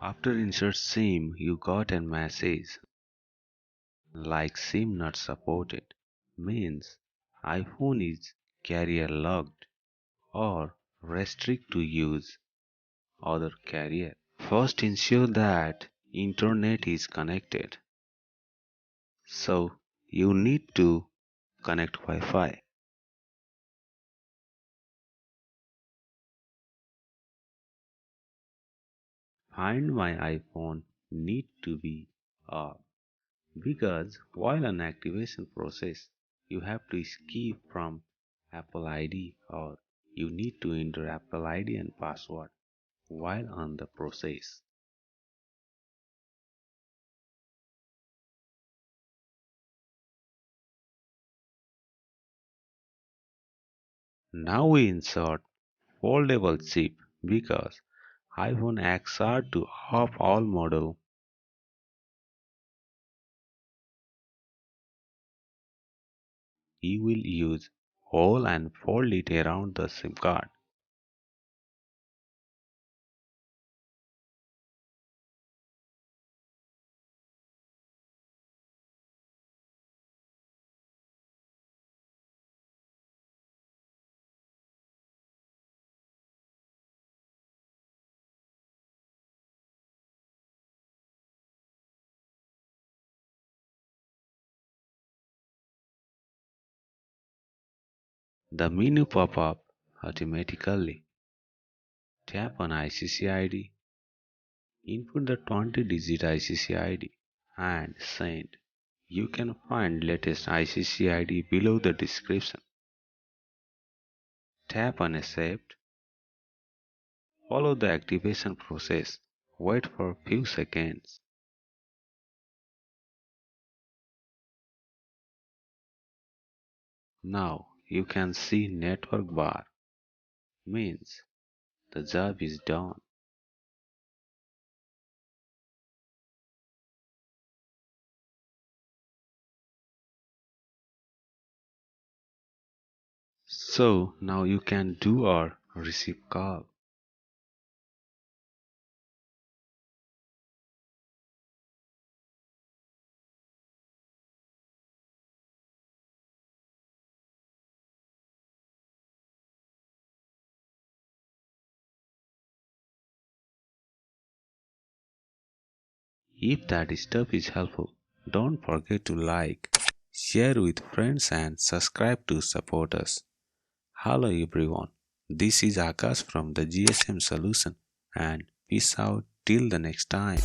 After insert SIM, you got a message like SIM not supported, means iPhone is carrier locked or restrict to use other carrier. First ensure that internet is connected. So you need to connect Wi-Fi. Find My iPhone need to be off because while an activation process you have to skip from Apple ID or you need to enter Apple ID and password while on the process. Now we insert foldable chip because iPhone XR to off all model. You will use hole and fold it around the SIM card. The menu pop up automatically. Tap on ICCID, input the 20-digit ICCID and send. You can find latest ICCID below the description. Tap on accept. Follow the activation process. Wait for a few seconds. Now you can see network bar, means the job is done. So now you can do or receive call. If that stuff is helpful, don't forget to like, share with friends and subscribe to support us. Hello everyone, this is Akash from the GSM Solution and peace out till the next time.